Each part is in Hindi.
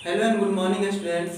Hello and good morning students.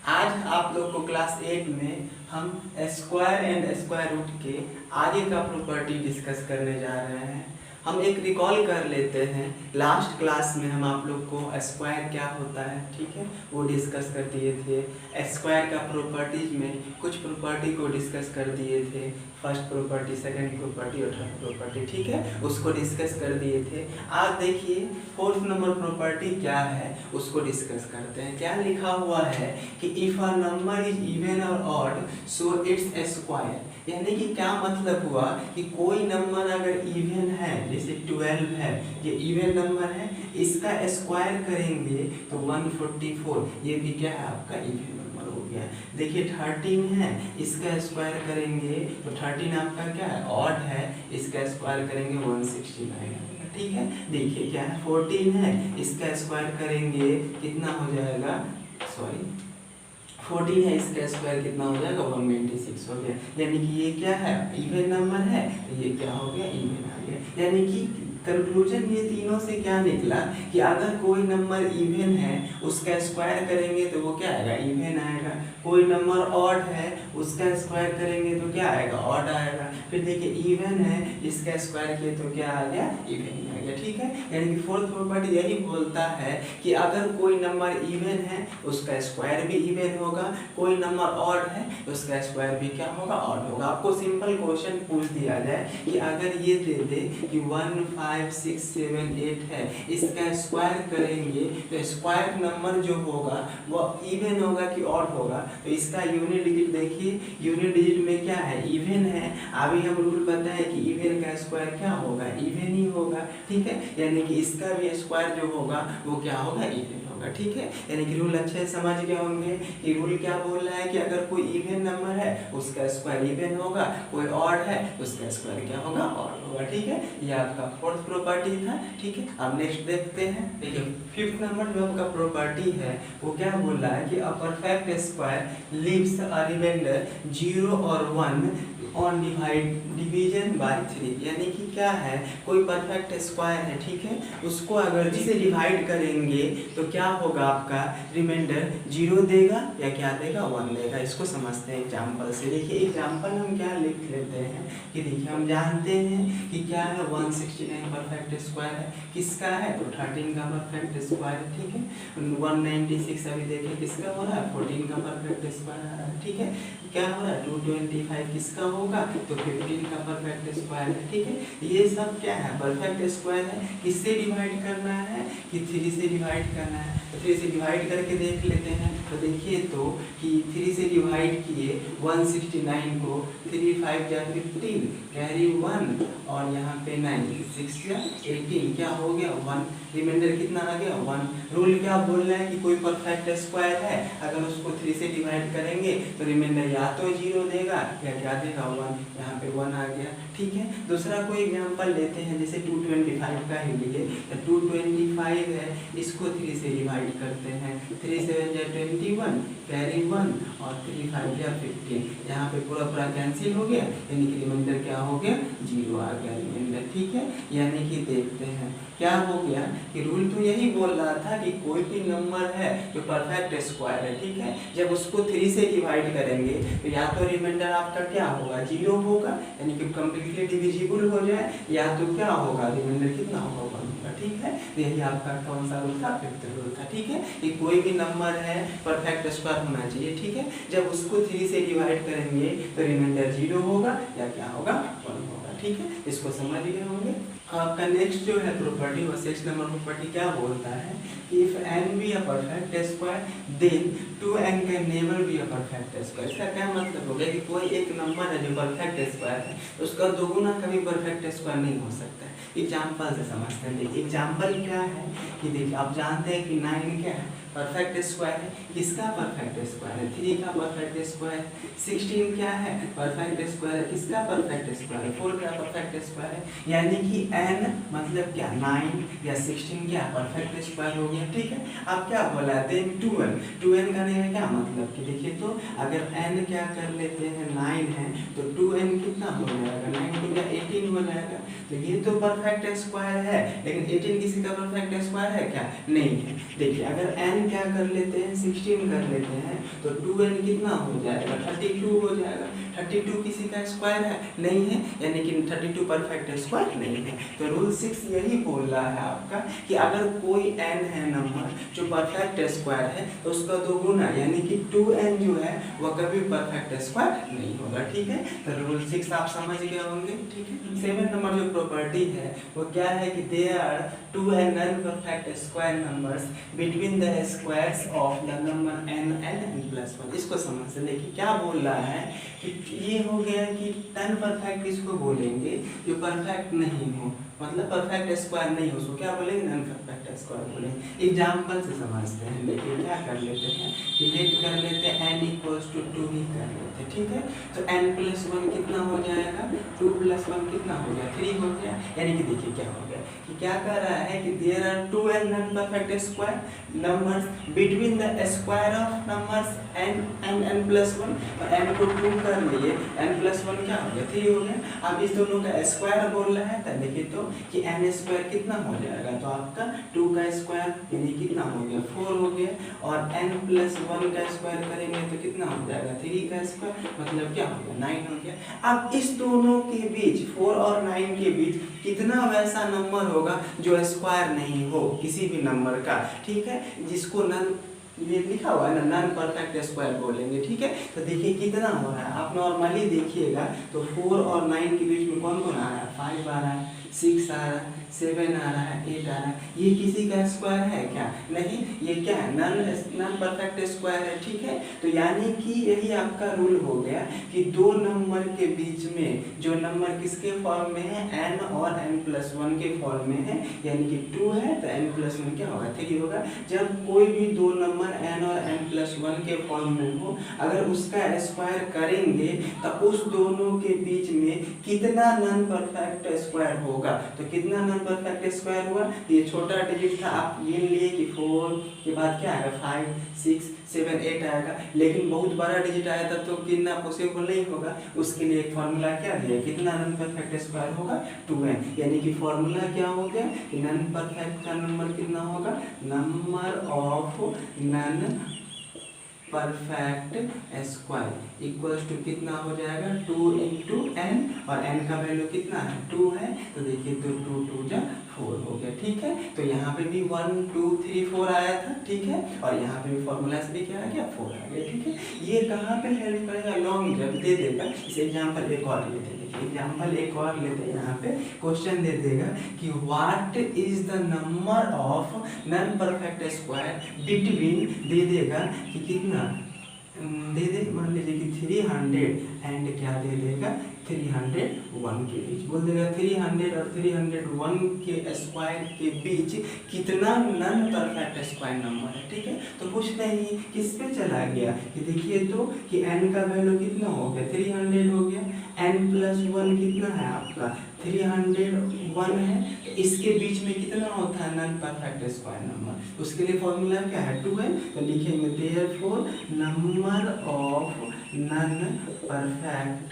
आज आप लोग को क्लास 8 में हम स्क्वायर एंड स्क्वायर रूट के आगे का प्रॉपर्टी डिस्कस करने जा रहे हैं। हम एक रिकॉल कर लेते हैं, लास्ट क्लास में हम आप लोग को स्क्वायर क्या होता है, ठीक है, वो डिस्कस कर दिए थे। स्क्वायर का प्रॉपर्टीज में कुछ प्रॉपर्टी को डिस्कस कर दिए थे, फर्स्ट प्रॉपर्टी, सेकंड प्रॉपर्टी और थर्ड प्रॉपर्टी, ठीक है, उसको डिस्कस कर दिए थे। आज देखिए फोर्थ नंबर प्रॉपर्टी क्या है उसको डिस्कस करते हैं। क्या लिखा हुआ है कि if a number is even और ऑड सो इट्स स्क्वायर, यानी कि क्या मतलब हुआ कि कोई नंबर अगर इवन है, जैसे 12 है, ये इवन नंबर है, इसका स्क्वायर करेंगे तो 144, ये भी क्या है आपका इवन नंबर हो गया। देखिए 13 है, इसका स्क्वायर करेंगे तो 13 आपका क्या है, ऑड है, इसका स्क्वायर करेंगे 169, ठीक है। देखिए क्या है, 14 है, इसका स्क्वायर करेंगे कितना हो जाएगा, सॉरी 14 है, इसका स्क्वायर कितना हो जाएगा 196 हो गया। यानी कि ये क्या है, इवन नंबर है, तो ये क्या हो गया, इवन आ गया। यानी कि कंक्लूजन ये तीनों से क्या निकला कि अगर कोई नंबर इवन है उसका स्क्वायर करेंगे तो वो क्या आएगा, इवन आएगा। कोई नंबर ऑड है उसका स्क्वायर करेंगे तो क्या आएगा, ऑड आएगा। फिर देखिए इवन है, इसका स्क्वायर किए तो क्या आ गया, इवन ही आ गया, ठीक है। यानी कि फोर्थ प्रॉपर्टी यही बोलता है कि अगर कोई नंबर इवन है उसका स्क्वायर भी इवन होगा, कोई नंबर ऑड है उसका स्क्वायर भी क्या होगा, ऑड होगा। आपको सिंपल क्वेश्चन पूछ दिया जाए कि अगर ये दे दे कि 1 5 6 7 8 है, इसका स्क्वायर करेंगे तो स्क्वायर नंबर जो होगा वो इवन होगा कि ऑड होगा, तो इसका यूनिट डिजिट देखिए, यूनिट डिजिट में क्या है, इवन है। अभी हम रूल बताए कि इवन का स्क्वायर क्या होगा, इवन ही होगा, ठीक है। यानी कि इसका भी स्क्वायर जो होगा वो क्या होगा, इवन होगा, ठीक है। यानी कि रूल अच्छे से समझ गए होंगे कि रूल क्या बोल रहा है कि अगर कोई इवन नंबर है उसका स्क्वायर इवन होगा, कोई ऑड है उसका स्क्वायर क्या होगा, ऑड होगा, ठीक है। ये आपका फोर्थ प्रॉपर्टी था, ठीक है। अब नेक्स्ट देखते हैं। देखिए फिफ्थ नंबर जो आपका प्रॉपर्टी है वो क्या बोल रहा है कि a perfect square leaves a remainder 0 और 1 ऑन डिवीजन बाय 3, यानी कि क्या है, कोई परफेक्ट स्क्वायर है, ठीक है, उसको अगर जिसे डिवाइड करेंगे तो क्या होगा, आपका रिमाइंडर 0 देगा या क्या देगा, 1 देगा। इसको समझते हैं एग्जाम्पल से। देखिए एग्जाम्पल हम क्या लिख लेते हैं कि देखिए हम जानते हैं कि क्या है, 169 परफेक्ट स्क्वायर है, किसका है, तो 13 का परफेक्ट स्क्वायर है, ठीक है। 196 अभी देखें किसका हो रहा है, 14 का परफेक्ट स्क्वायर आ रहा है, ठीक है। क्या हो रहा है, 225 किसका होगा, तो 15 का परफेक्ट स्क्वायर है, ठीक है। ये सब क्या है, परफेक्ट स्क्वायर है। किससे डिवाइड करना है, कि 3 से डिवाइड करना है, तो 3 से डिवाइड करके देख लेते हैं। तो देखिए तो कि 3 से डिवाइड किए 169 को, 3 5 या 15 कैरी 1 और यहाँ पे 9 6 या 18, क्या हो गया 1, रिमाइंडर कितना आ गया 1। रूल क्या बोल रहा है कि कोई परफेक्ट स्क्वायर है, अगर उसको 3 से डिवाइड करेंगे तो रिमाइंडर या तो 0 देगा या क्या देगा 1, यहाँ पे 1 आ गया, ठीक है। दूसरा कोई एग्जांपल लेते हैं, जैसे 225 का ही लिए, तो 225 है, इसको 3 से डिवाइड करते हैं, 3 7 या 21 कैरी 1 और 3 5 या 15, यहाँ पे पूरा पूरा कैंसिल हो गया, यानी कि रिमाइंडर क्या हो गया, 0 आ गया रिमाइंडर, ठीक है। यानी कि देखते हैं क्या हो गया कि रूल तो यही बोल रहा था कि कोई भी नंबर है जो परफेक्ट स्क्वायर है, ठीक है, जब उसको 3 से डिवाइड करेंगे तो या तो रिमाइंडर आपका क्या होगा, 0 होगा, यानी कि कम्प्लीटली डिविजिबल हो जाए, या तो क्या होगा, रिमाइंडर कितना होगा, 1 होगा, ठीक है। यही आपका कौन सा रूल था, फिफ्थ रूल था, ठीक है। कि कोई भी नंबर है परफेक्ट स्क्वायर होना चाहिए, ठीक है, जब उसको 3 से डिवाइड करेंगे तो रिमाइंडर 0 होगा या क्या होगा, 1 होगा, ठीक है। इसको समझ गए होंगे। आपका नेक्स्ट जो है प्रॉपर्टी, वो 6 नंबर प्रॉपर्टी क्या बोलता है कि if n be a perfect square then 2n can never be a perfect square. इसका क्या मतलब हो गया कि कोई एक नंबर है जो परफेक्ट स्क्वायर है, उसका दोगुना कभी परफेक्ट स्क्वायर नहीं हो सकता है। एग्जाम्पल से समझते हैं। देखिए एग्जाम्पल क्या है कि देखिए आप जानते हैं कि 9 क्या है, परफेक्ट स्क्वायर है, किसका परफेक्ट स्क्वायर है, 3 का परफेक्ट स्क्वायर। 16 क्या है, परफेक्ट स्क्वायर है, किसका परफेक्ट स्क्वायर है, 4 का परफेक्ट स्क्वायर है। यानी कि n मतलब क्या 9 या 16 क्या परफेक्ट स्क्वायर हो गया, ठीक है। अब क्या बोला है देन 2n करने का क्या मतलब कि देखिए तो अगर n क्या कर लेते हैं 9 है तो 2n कितना हो जाएगा 9 2 18 हो जाएगा। तो ये तो परफेक्ट स्क्वायर है, लेकिन 18 किसी का परफेक्ट स्क्वायर है क्या, नहीं है। देखिए अगर n क्या कर लेते हैं 16 कर लेते हैं तो 2n कितना हो जाएगा 32 हो जाएगा। 32 किसी का स्क्वायर है, नहीं है, यानी कि 32 परफेक्ट स्क्वायर नहीं है। तो रूल 6 यही बोल रहा है आपका कि अगर कोई n है नंबर जो परफेक्ट स्क्वायर है तो उसका 2 गुना यानी कि 2n जो है वह कभी परफेक्ट स्क्वायर नहीं होगा, ठीक है। तो रूल 6 आप समझ गए होंगे, ठीक है। 7 नंबर जो प्रॉपर्टी है वो क्या है कि there are 2 non perfect square numbers between the squares of the number n and n+1। इसको समझ से देखिए क्या बोल रहा है कि ये हो गया कि नॉन परफेक्ट किसको बोलेंगे जो परफेक्ट नहीं हो, मतलब परफेक्ट स्क्वायर नहीं हो, उसको क्या बोलेंगे नॉन परफेक्ट स्क्वायर बोलेंगे। एग्जांपल से समझते हैं, देखिए क्या कर लेते हैं कि लेट कर लेते हैं n = 2 ही कर लेते हैं, ठीक है। तो n+1 कितना हो जाएगा 2 + 1 कितना हो गया 3 हो गया। यानी कि देखिए क्या हो गया कि क्या कर रहा है कि there are 2 non perfect square numbers between the square of numbers n and n+1 और n को 2 कर लिए n+1 क्या हो गया 3 हो गया। अब इस दोनों का स्क्वायर बोल रहा है तो देखिए तो कि n² कितना हो जाएगा तो आपका 2 का स्क्वायर यानी कितना हो गया 4 हो गया और n+1 का स्क्वायर करेंगे तो कितना हो जाएगा 3 का स्क्वायर मतलब क्या हो गया 9 हो गया। अब इस दोनों के बीच 4 और 9 के बीच कितना वैसा नंबर होगा जो स्क्वायर नहीं हो किसी भी नंबर का, ठीक है, जिसको नन ये लिखा हुआ है ना नॉन परफेक्ट स्क्वायर बोलेंगे, ठीक है। तो देखिए कितना हो रहा है आप नॉर्मली देखिएगा तो 4 और 9 के बीच में कौन कौन आ रहा है 5 आ रहा है 6 आ रहा है 7 आ रहा है 8 आ रहा है। ये किसी का स्क्वायर है क्या, नहीं, ये क्या है नॉन परफेक्ट स्क्वायर है, ठीक है। तो यानी कि यही आपका रूल हो गया कि दो नंबर के बीच में जो नंबर किसके फॉर्म में है n और n+1 के फॉर्म में है यानी कि 2 है तो n+1 क्या होगा 3 होगा। जब कोई भी दो नंबर n और n+1 के फॉर्म में हो अगर उसका स्क्वायर करेंगे तो उस दोनों के बीच में कितना नॉन परफेक्ट स्क्वायर होगा। तो कितना नॉन परफेक्ट स्क्वायर हुआ, ये छोटा डिजिट था आप गिन लिए कि 4 के बाद क्या आएगा 5 6 7 8 आएगा, लेकिन बहुत बड़ा डिजिट आया था तो गिनना पॉसिबल नहीं होगा। उसके लिए एक फार्मूला क्या दिया कितना नॉन परफेक्ट स्क्वायर होगा 2n, यानी कि फार्मूला क्या हो गया कि नॉन परफेक्ट का नंबर कितना होगा number of non perfect square equals to कितना हो जाएगा 2 × n और n का वैल्यू कितना है 2 है तो देखिए तो 2 2 जा 4 हो गया, ठीक है। तो यहाँ पे भी 1 2 3 4 आया था, ठीक है, और यहाँ पे भी फॉर्मूला से भी क्या आ गया 4 आ गया, ठीक है। ये कहाँ पे हेल्प करेगा लॉन्ग जब दे देगा। इस एग्जाम्पल एक और लेते हैं, एग्जाम्पल एक और लेते हैं। यहाँ पे क्वेश्चन दे देगा कि what is the number of non perfect square between दे देगा कि कितना दे दे मान लीजिए कि 300 एंड क्या दे देगा 301 के बीच बोल देगा 300 और 301 के स्क्वायर के बीच कितना नॉन परफेक्ट स्क्वायर नंबर है, ठीक है। तो कुछ नहीं किस पे चला गया कि देखिए तो कि n का वैल्यू कितना हो गया 300 हो गया, n+1 कितना है आपका 301 है, तो इसके बीच में कितना होता है नॉन परफेक्ट स्क्वायर नंबर। उसके लिए फॉर्मूला क्या है 2 है तो लिखेंगे therefore number of non perfect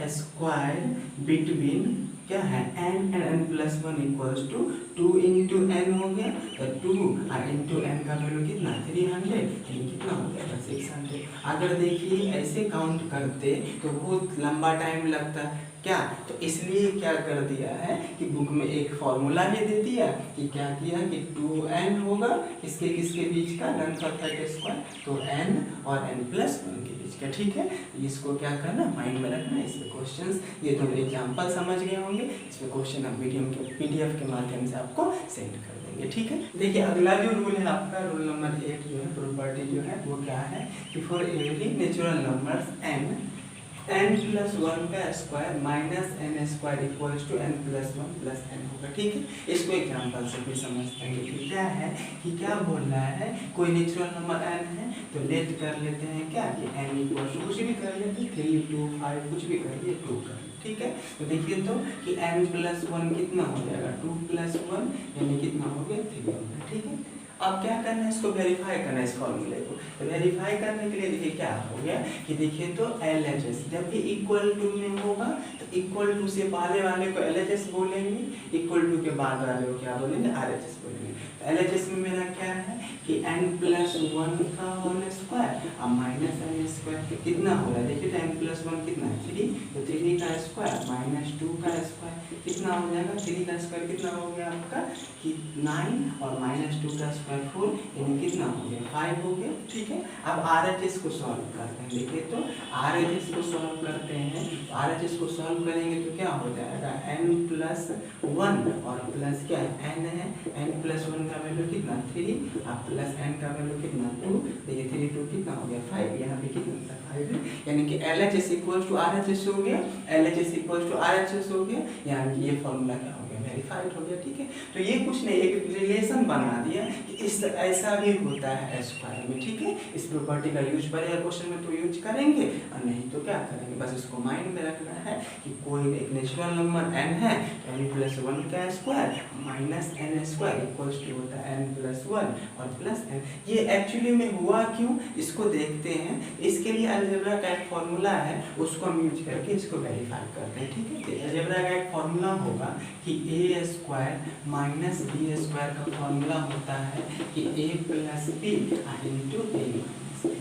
square between क्या है n and n+1 equals to 2 × n हो गया तो 2 और × n का वैल्यू कितना 300 यानी कितना हो गया 600। अगर देखिए ऐसे काउंट करते तो बहुत लंबा टाइम लगता क्या, तो इसलिए क्या कर दिया है कि बुक में एक फॉर्मूला भी दे दिया कि क्या किया कि 2n होगा इसके किसके बीच का नॉन परफेक्ट स्क्वायर तो n और n+1 के बीच का, ठीक है। इसको क्या करना माइंड में रखना। इस पे क्वेश्चंस ये तो एग्जांपल समझ गए होंगे, इस पे क्वेश्चन हम PDF के माध्यम से आपको सेंड कर देंगे, ठीक है। देखिए अगला जो रूल है आपका रूल नंबर 8 जो है प्रॉपर्टी जो है वो क्या है कि for every natural numbers n+1 का square -n² equals to n+1 + n होगा, ठीक है। इसको एग्जांपल से भी समझते हैं कि क्या है कि क्या बोल रहा है कोई नेचुरल नंबर n है तो लेट कर लेते हैं क्या कि n इक्वल्स टू कुछ भी कर लेते 3 2 5 कुछ भी कर लिए 2 कर लेते, ठीक है। तो देखिए तो कि n प्लस 1 कितना हो जाएगा 2 प्लस 1 यानी कितना हो गया 3 हो गया, ठीक है। अब क्या करना है, इसको वेरीफाई करना है इस फॉर्मूले को। तो वेरीफाई करने के लिए देखिए क्या हो गया कि देखिए तो LHS जब भी इक्वल टू में होगा तो इक्वल टू से पहले वाले को LHS बोलेंगे, इक्वल टू के बाद वाले को क्या बोलेंगे RHS बोलेंगे। तो LHS में मेरा क्या है कि n प्लस 1 का होल स्क्वायर और माइनस n स्क्वायर कितना हो रहा है, देखिए तो n प्लस 1 कितना है 3, तो 3 का स्क्वायर माइनस 2 का स्क्वायर कितना हो जाएगा, 3 का स्क्वायर कितना हो गया आपका कि 9 और माइनस 2 का स्क्वायर 4 यानी कितना हो गया 5 हो गया, ठीक है। अब RHS को सॉल्व करते हैं, देखिए तो RHS को सॉल्व करते हैं, RHS को सॉल्व करेंगे तो क्या हो जाएगा n प्लस 1 और प्लस क्या है n है, n प्लस 1 का वैल्यू कितना 3 और प्लस n का वैल्यू कितना 2, देखिए 3 2 कितना हो गया 5, यहाँ पे कितना था 5 है, यानी कि LHS इक्वल्स टू RHS हो गया, LHS इक्वल्स टू RHS हो गया, यानी कि ये फॉर्मूला क्या हो गया वेरीफाइड हो गया, ठीक है। तो ये कुछ नहीं, एक रिलेशन बना दिया कि इस ऐसा भी होता है स्क्वायर में, ठीक है। इस प्रॉपर्टी का यूज पड़ेगा क्वेश्चन में तो यूज करेंगे और नहीं तो क्या करेंगे, बस इसको माइंड में रखना है कि कोई एक नेचुरल नंबर n है तो n प्लस 1 का square minus n square equals to होता है n प्लस 1 और प्लस n। ये एक्चुअली में हुआ क्यों, इसको देखते हैं। इसके लिए अलजेब्रा का एक फॉर्मूला है, उसको हम यूज करके इसको वेरीफाई करते हैं, ठीक है। अलजेब्रा का एक फॉर्मूला होगा कि a square minus b square का फॉर्मूला होता है कि a plus b into a minus b,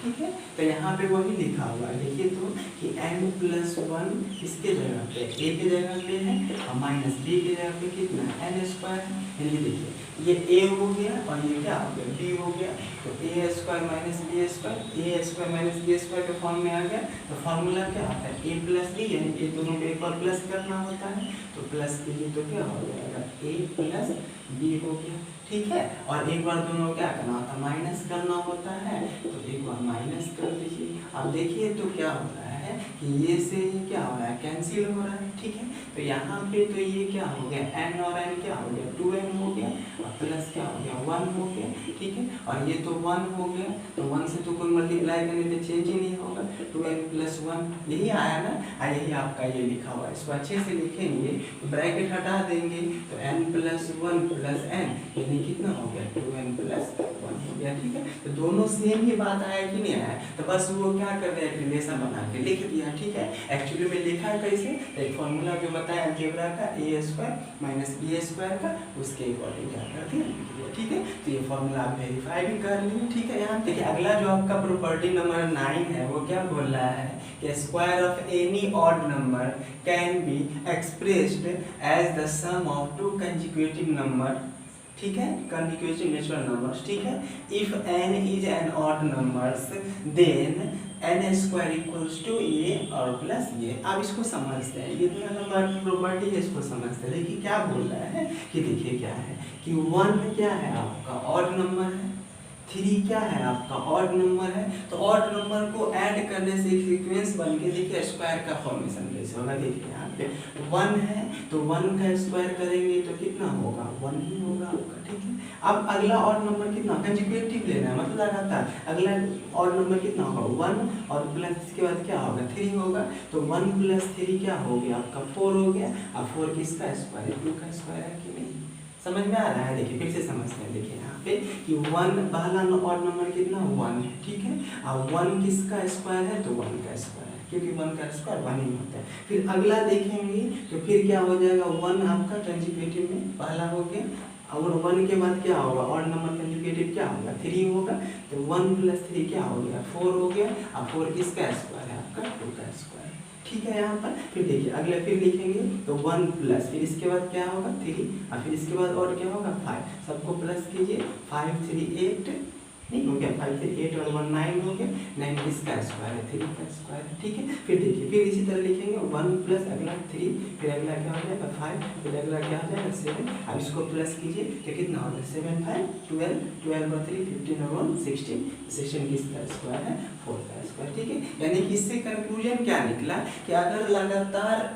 ठीक है। तो यहाँ पे वही लिखा हुआ है, देखिए तो कि n प्लस 1 इसके जगह पे a के जगह पे है और माइनस b के जगह पे कितना है n स्क्वायर है, यानी देखिए ये a हो गया और ये क्या हो गया b हो गया, तो a square minus b square, a square minus b square के फॉर्म में आ गया। तो फॉर्मूला क्या होता है a प्लस b, यानी ये दोनों को एक बार प्लस करना होता है, तो प्लस के लिए तो क्या हो जाएगा a प्लस b हो गया, ठीक है। और एक बार दोनों क्या करना होता है माइनस करना होता है, तो एक बार माइनस कर दीजिए। अब देखिए तो क्या हो रहा है कि ये से ये क्या हो रहा है कैंसिल हो रहा है, ठीक है। तो यहाँ पे तो ये क्या हो गया n और n क्या हो गया 2n हो गया और प्लस क्या हो गया 1 हो गया, ठीक है। और ये तो 1 हो गया, तो 1 से तो कोई मल्टीप्लाई करने पे चेंज ही नहीं होगा, 2n प्लस 1 यही आया ना, यही आपका ये लिखा हुआ है। इसको अच्छे से लिखेंगे तो ब्रैकेट हटा देंगे तो n प्लस 1 प्लस n यानी कितना हो गया 2n प्लस 1 हो गया, ठीक है। तो दोनों सेम ही बात आया कि नहीं आया, तो बस वो क्या कर रहे हैं रिलेशन बना के लिख दिया, ठीक है। एक्चुअली में लिखा है कैसे, एक फॉर्मूला जो बताया अलजेब्रा का a square minus b square का, उसके अकॉर्डिंग क्या कर दिया, ठीक है। तो ये फॉर्मूला आप वेरीफाई भी कर लिए, ठीक है। यहाँ देखिए अगला जो आपका प्रॉपर्टी नंबर 9 है वो क्या बोल रहा है कि square of any odd number can be expressed as the sum of two consecutive number, ठीक है, कंसेक्यूटिव नेचुरल नंबर्स, ठीक है। If n is an odd numbers then n square equals to a और प्लस ये। अब इसको समझते हैं, ये तो नंबर प्रॉपर्टी है, इसको समझते हैं। देखिए क्या बोल रहा है कि देखिए क्या है कि 1 क्या है आपका ऑड नंबर है, 3 क्या है आपका ऑड नंबर है, तो ऑड नंबर को ऐड करने से एक सीक्वेंस बन के देखिए स्क्वायर का फॉर्मेशन कैसे होगा। देखिए यहाँ पे 1 है तो 1 का स्क्वायर करेंगे तो कितना होगा 1 ही होगा आपका, ठीक है। अब अगला ऑड नंबर कितना कंसेक्यूटिव लेना है, मतलब लगातार अगला ऑड नंबर कितना होगा 1 और प्लस इसके बाद क्या होगा 3 होगा, तो 1 प्लस 3 क्या हो गया आपका 4 हो गया। अब 4 किसका स्क्वायर है 2 का स्क्वायर है कि नहीं, समझ में आ रहा है। देखिए फिर से समझते हैं, देखिए यहाँ पे कि 1 पहला ऑड नंबर कितना 1 है, ठीक है। अब 1 किसका स्क्वायर है तो 1 का स्क्वायर है, क्योंकि 1 का स्क्वायर 1 ही होता है। फिर अगला देखेंगे तो फिर क्या हो जाएगा 1 आपका कंसेक्यूटिव में पहला हो गया, और 1 के बाद क्या होगा ऑड नंबर कंसेक्यूटिव क्या होगा 3 होगा, तो 1 प्लस 3 क्या हो गया 4 हो गया। अब 4 किसका स्क्वायर है आपका 2 का स्क्वायर, ठीक है। यहाँ पर फिर देखिए अगले फिर लिखेंगे तो 1 प्लस फिर इसके बाद क्या होगा 3 और फिर इसके बाद और क्या होगा 5, सबको प्लस कीजिए 5 3 8 नहीं हो गया, 5 3 8 और 1 9 हो गया, 9 किसका स्क्वायर है 3 का स्क्वायर है, ठीक है। फिर देखिए फिर इसी तरह लिखेंगे 1 प्लस अगला 3 फिर अगला क्या हो जाएगा 5 फिर अगला क्या हो जाएगा 7, अब इसको प्लस कीजिए तो कितना होगा 7 5 12 12 और 3 15 और 1 16, 16 किसका स्क्वायर है 4 का स्क्वायर, ठीक है। यानी कि इससे कंक्लूजन क्या निकला कि अगर लगातार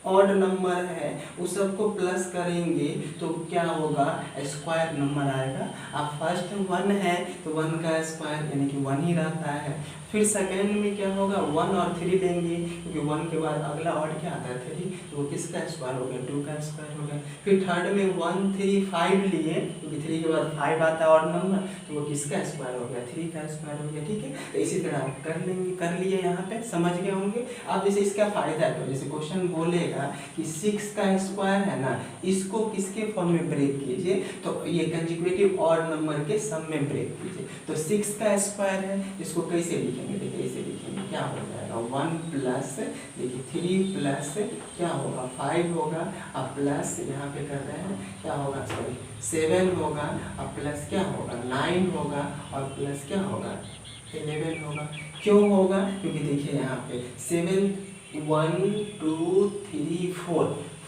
ऑड नंबर है उस सबको प्लस करेंगे तो क्या होगा, स्क्वायर नंबर आएगा। अब फर्स्ट 1 है तो 1 का स्क्वायर यानी कि 1 ही रहता है। फिर सेकेंड में क्या होगा, 1 और 3 लेंगे क्योंकि 1 के बाद अगला ऑड क्या आता है 3, तो वो किसका स्क्वायर हो गया, 2 का स्क्वायर हो गया। फिर थर्ड में 1 3 5 लिए क्योंकि 3 के बाद 5 आता है ऑड नंबर, तो वो किसका स्क्वायर हो गया, 3 का स्क्वायर हो गया। ठीक है, तो इसी तरह आप कर लेंगे, कर लिए यहाँ पे, समझ गए होंगे। अब जैसे इसका फायदा है, तो जैसे क्वेश्चन बोलेगा कि 6 का स्क्वायर है ना, इसको किसके फॉर्म में ब्रेक कीजिए, तो ये कंसेक्यूटिव ऑड नंबर के सम में ब्रेक कीजिए। तो 6 का स्क्वायर है, इसको कैसे लिखेंगे, देखिए ऐसे लिखेंगे, क्या हो जाएगा 1 प्लस देखिए 3 प्लस क्या होगा 5 होगा, अब प्लस यहाँ पे कर रहे हैं क्या होगा, सॉरी 7 होगा, अब प्लस क्या होगा 9 होगा, और प्लस क्या होगा 11 होगा। क्यों होगा, क्योंकि देखिए यहाँ पे 7 1 2 3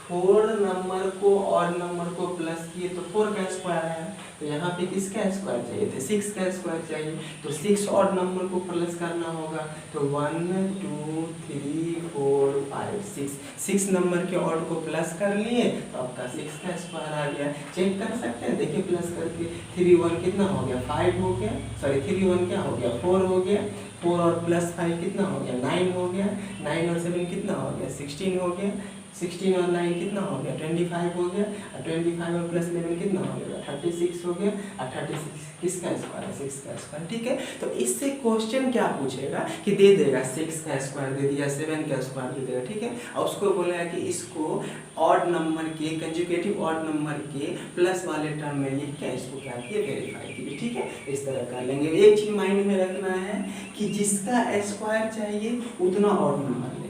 4 नंबर को और नंबर को प्लस किए तो 4 का स्क्वायर है, तो यहाँ पे किसका स्क्वायर चाहिए थे, 6 का स्क्वायर चाहिए, तो 6 और नंबर को प्लस करना होगा, तो 1 2 3 4 5 6 नंबर के ऑड को प्लस कर लिए तो आपका 6 का स्क्वायर आ गया। चेक कर सकते हैं, देखिए प्लस करके 3 1 कितना हो गया 5 हो गया, सॉरी 3 1 क्या हो गया 4 हो गया, 4 और प्लस 5 कितना हो गया 9 हो गया, 9 और 7 कितना हो गया 16 हो गया, 16 और 9 कितना हो गया 25 हो गया, और 25 और प्लस 11 कितना हो गया 36 हो गया, और 36 किसका स्क्वायर है 6 का स्क्वायर। ठीक है, तो इससे क्वेश्चन क्या पूछेगा कि दे देगा 6 का स्क्वायर दे दिया, 7 का स्क्वायर दे देगा। ठीक है, और उसको बोलेगा कि इसको ऑड नंबर के कंजुगेटिव ऑड नंबर के प्लस वाले टर्म में लिख के इसको क्या किए वेरीफाई किए। ठीक है, इस तरह कर लेंगे। एक चीज माइंड में रखना है कि जिसका स्क्वायर चाहिए उतना ऑड नंबर लेंगे,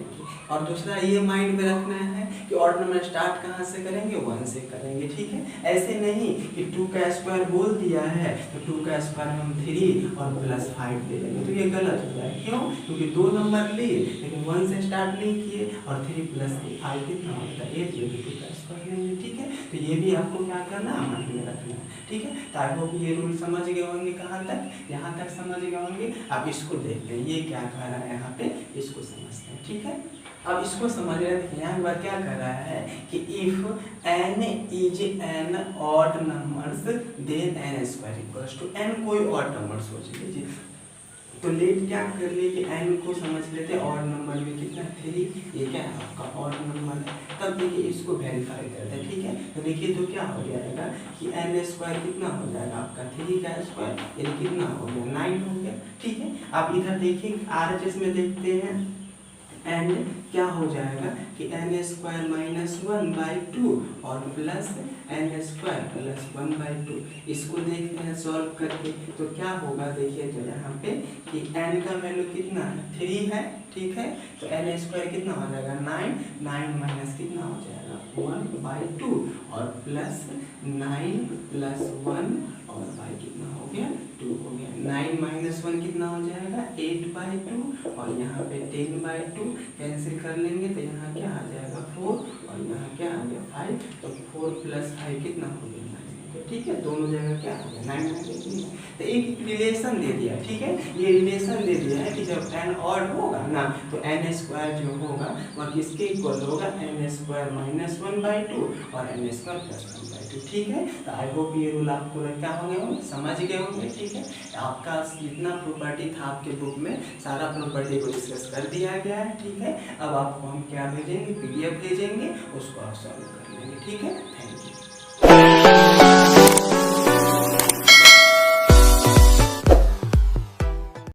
और दूसरा ये माइंड में रखना है कि ऑड नंबर स्टार्ट कहाँ से करेंगे 1 से करेंगे। ठीक है, ऐसे नहीं कि 2 का स्क्वायर बोल दिया है तो 2 का स्क्वायर हम 3 और प्लस 5 ले लेंगे, तो ये गलत हो जाए। क्यों, क्योंकि 2 नंबर लिए लेकिन 1 से स्टार्ट नहीं किए, और 3 प्लस 5 कितना होता है 8, ये 2 का स्क्वायर लेंगे। ठीक है, तो ये भी आपको क्या करना है माइंड में रखना है। ठीक है, तो आई होप ये रूल समझ गए होंगे, कहाँ तक, यहाँ तक समझ गए होंगे। अब इसको देखते हैं ये क्या कह रहा है यहाँ पे, इसको समझते हैं। ठीक है, अब इसको समझ रहे हैं, यहाँ पर क्या कर रहा है कि if n is an odd numbers then n square equals to n, कोई ऑड नंबर सोच लीजिए, तो लेट क्या कर लिए कि n को समझ लेते ऑड नंबर में कितना 3, ये क्या है आपका ऑड नंबर है। तब देखिए इसको वेरीफाई करते हैं। ठीक है, तो देखिए तो क्या हो जाएगा कि n स्क्वायर कितना हो जाएगा आपका 3 का स्क्वायर, यानी कितना हो गया 9 हो गया। ठीक है, आप इधर देखिए RHS में देखते हैं एंड क्या हो जाएगा कि n स्क्वायर माइनस 1/2 और प्लस n स्क्वायर प्लस 1/2, इसको देखते हैं सॉल्व करके तो क्या होगा। देखिए तो यहाँ पे कि n का वैल्यू कितना 3 है। ठीक है, तो n स्क्वायर कितना हो जाएगा 9 माइनस कितना हो जाएगा 1/2 और प्लस 9 प्लस 1 और बाई कितना हो गया 2 हो गया। 9 माइनस 1 कितना हो जाएगा 8/2 और यहाँ पे 10/2 कैंसिल कर लेंगे तो यहाँ क्या आ जाएगा 4 और यहाँ क्या आ गया 5, तो 4 प्लस 5 कितना हो गया 9। ठीक है, दोनों जगह क्या हो गया 9। तो एक रिलेशन दे दिया। ठीक है, ये रिलेशन दे दिया है कि जब n ऑड होगा ना तो n स्क्वायर जो होगा वह किसके इक्वल होगा n स्क्वायर माइनस 1/2 और n स्क्वायर प्लस 1/2। ठीक है, तो आई होप ये रूल आपको क्या हो गए होंगे, समझ गए होंगे। ठीक है, आपका जितना प्रॉपर्टी था आपके बुक में सारा प्रॉपर्टी को डिस्कस कर दिया गया है। ठीक है, अब आपको हम क्या भेजेंगे PDF भेजेंगे, उसको आप सॉल्व कर लेंगे। ठीक है, थैंक यू।